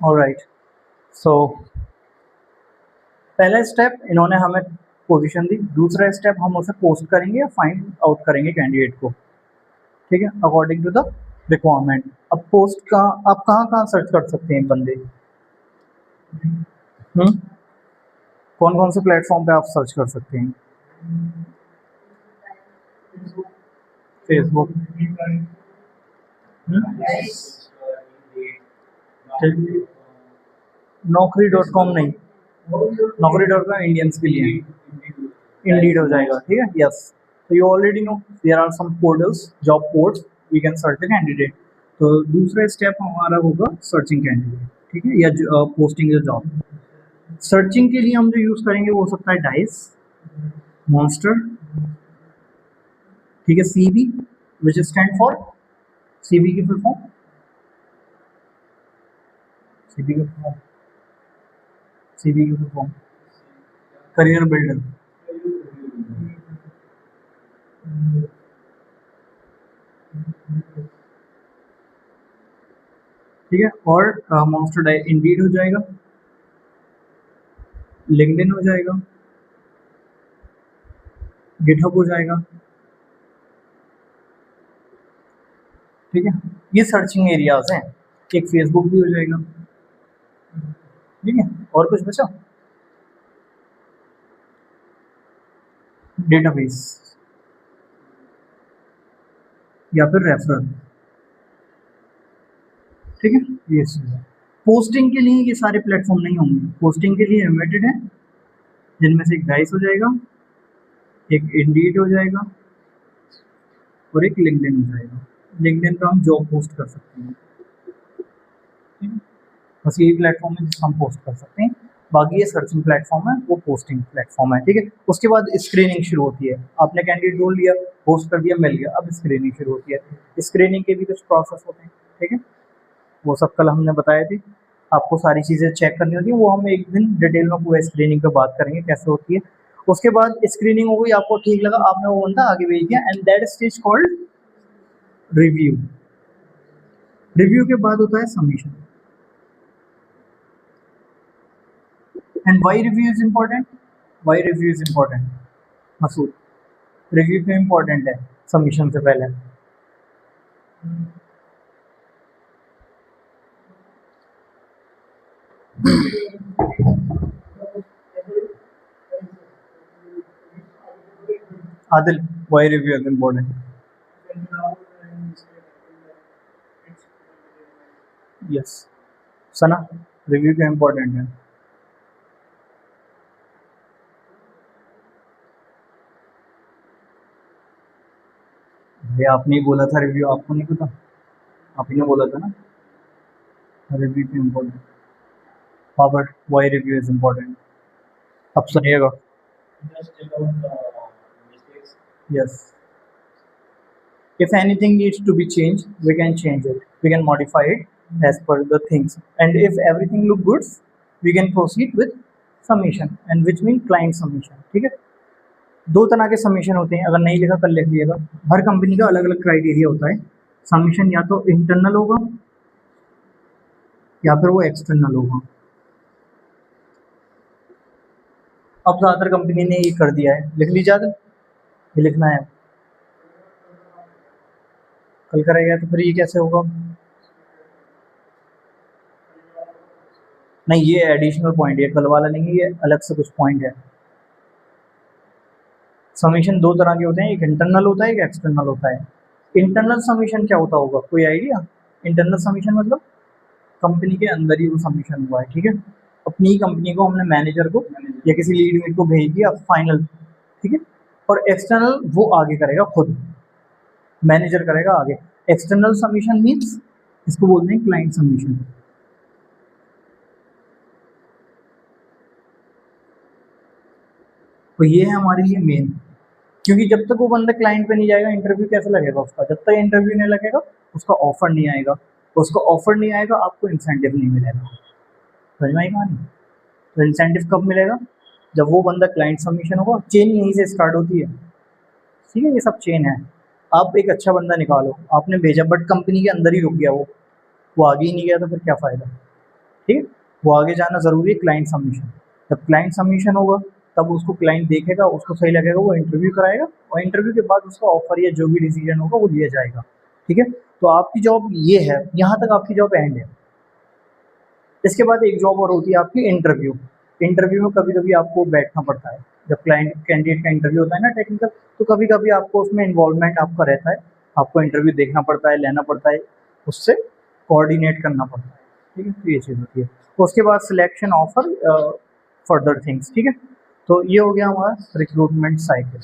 Alright, सो पहला step इन्होंने हमें पोजीशन दी, दूसरा स्टेप हम उसे पोस्ट करेंगे या फाइंड आउट करेंगे कैंडिडेट को, ठीक है, अकॉर्डिंग टू द रिक्वायरमेंट। अब पोस्ट का आप कहाँ सर्च कर सकते हैं बंदे, कौन कौन से प्लेटफॉर्म पे आप सर्च कर सकते हैं? फेसबुक, Naukri.com नहीं, Naukri.com इंडियंस के लिए, इंडीड हो जाएगा, ठीक है, यस। तो you already know there are some portals, job ports, we can search the candidate. तो दूसरा स्टेप हमारा होगा सर्चिंग कैंडिडेट, ठीक है, या पोस्टिंग द जॉब। सर्चिंग के लिए हम जो यूज करेंगे वो हो सकता है डाइस, मॉन्स्टर, ठीक है, CB which stand for, CB की फुल फॉर्म, सीबी की फुल फॉर्म, सीबी की फुल फॉर्म करियर बिल्डर, ठीक है, और मॉन्स्टर डाई इंडीड हो जाएगा, लिंक्डइन हो जाएगा, गिटहब हो जाएगा, ठीक है, ये सर्चिंग एरियाज हैं। एक फेसबुक भी हो जाएगा, ठीक है, और कुछ बचा? डेटाबेस या फिर रेफरल, ठीक है, ये चीज़ है। पोस्टिंग के लिए ये सारे प्लेटफॉर्म नहीं होंगे, पोस्टिंग के लिए लिमिटेड है, जिनमें से एक डाइस हो जाएगा, एक इंडीड हो जाएगा और एक लिंक्डइन हो जाएगा। लिंक्डइन पे हम जॉब पोस्ट कर सकते हैं, ठीक है, बस यही प्लेटफॉर्म है जिसको हम पोस्ट कर सकते हैं। बाकी ये सर्चिंग प्लेटफॉर्म है, वो पोस्टिंग प्लेटफॉर्म है, ठीक है। उसके बाद स्क्रीनिंग शुरू होती है, आपने कैंडिडेट ढूंढ लिया, पोस्ट कर दिया, मिल गया, अब स्क्रीनिंग शुरू होती है। स्क्रीनिंग के भी कुछ प्रोसेस होते हैं, ठीक है, वो सब कल हमने बताए थे। आपको सारी चीज़ें चेक करनी होती है, वो हम एक दिन डिटेल में पूरा स्क्रीनिंग पे बात करेंगे कैसे होती है। उसके बाद स्क्रीनिंग हो गई, आपको ठीक लगा, आपने वो बंदा आगे भेज दिया, and that stage called review. Review के बाद होता है submission. And why review is important, why review is important Masood, review क्यों इम्पोर्टेंट है सबमिशन से पहले? Adil, why review is important? Yes, Sana, review क्यों इम्पोर्टेंट है? भैया आपने ही बोला था रिव्यू, आपको नहीं पता? आप ही ने बोला था ना रिव्यू क्यों important. Robert, why review is important? अब सुनिएगा। Yes. If anything needs to be changed, we can change it. We can modify it as per the things. And if everything look good, we can proceed with submission, and which means client submission. ठीक है? दो तरह के submission होते हैं, अगर नहीं लिखा कल लिख लीजिएगा। हर कंपनी का अलग अलग क्राइटेरिया होता है। सबमिशन या तो इंटरनल होगा या फिर वो एक्सटर्नल होगा। अब ज़्यादातर कंपनी ने ये कर दिया है, लिख लीजिए, ये लिखना है, कल करेगा तो फिर ये कैसे होगा? नहीं, ये एडिशनल पॉइंट है, कल वाला नहीं है, ये अलग से कुछ पॉइंट है। सबमिशन दो तरह के होते हैं, एक इंटरनल होता है, एक एक्सटर्नल होता है। इंटरनल सबमिशन क्या होता होगा, कोई आइडिया? इंटरनल सबमिशन मतलब कंपनी के अंदर ही वो सबमिशन हुआ है, ठीक है, अपनी ही कंपनी को हमने मैनेजर को या किसी लीड मीट को भेज दिया फाइनल, ठीक है। और एक्सटर्नल वो आगे करेगा, खुद मैनेजर करेगा आगे। एक्सटर्नल सबमिशन मीन्स इसको बोलते हैं क्लाइंट सबमिशन। तो ये है हमारे लिए मेन, क्योंकि जब तक वो बंदा क्लाइंट पे नहीं जाएगा, इंटरव्यू कैसे लगेगा उसका? जब तक इंटरव्यू नहीं लगेगा उसका ऑफर नहीं आएगा, उसका ऑफर नहीं आएगा, आपको इंसेंटिव नहीं मिलेगा। समझ में आई कहानी? तो इंसेंटिव कब मिलेगा? जब वो बंदा क्लाइंट सबमिशन होगा। चेन यहीं से स्टार्ट होती है, ठीक है, ये सब चेन है। आप एक अच्छा बंदा निकालो, आपने भेजा बट कंपनी के अंदर ही रुक गया, वो आगे ही नहीं गया, तो फिर क्या फ़ायदा? ठीक है, वो आगे जाना ज़रूरी है क्लाइंट सबमिशन। जब क्लाइंट सबमिशन होगा तब उसको क्लाइंट देखेगा, उसको सही लगेगा, वो इंटरव्यू कराएगा और इंटरव्यू के बाद उसका ऑफर या जो भी डिसीजन होगा वो लिया जाएगा। ठीक है, तो आपकी जॉब ये है, यहाँ तक आपकी जॉब एंड है। इसके बाद एक जॉब और होती है आपकी इंटरव्यू। इंटरव्यू में कभी कभी आपको बैठना पड़ता है, जब क्लाइंट कैंडिडेट का इंटरव्यू होता है ना टेक्निकल, तो कभी कभी आपको उसमें इन्वॉल्वमेंट आपका रहता है, आपको इंटरव्यू देखना पड़ता है, लेना पड़ता है, उससे कोऑर्डिनेट करना पड़ता है। ठीक है, तो ये चीज़ होती है। तो उसके बाद सिलेक्शन, ऑफर, फर्दर थिंग्स। ठीक है, तो ये हो गया हमारा रिक्रूटमेंट साइकिल।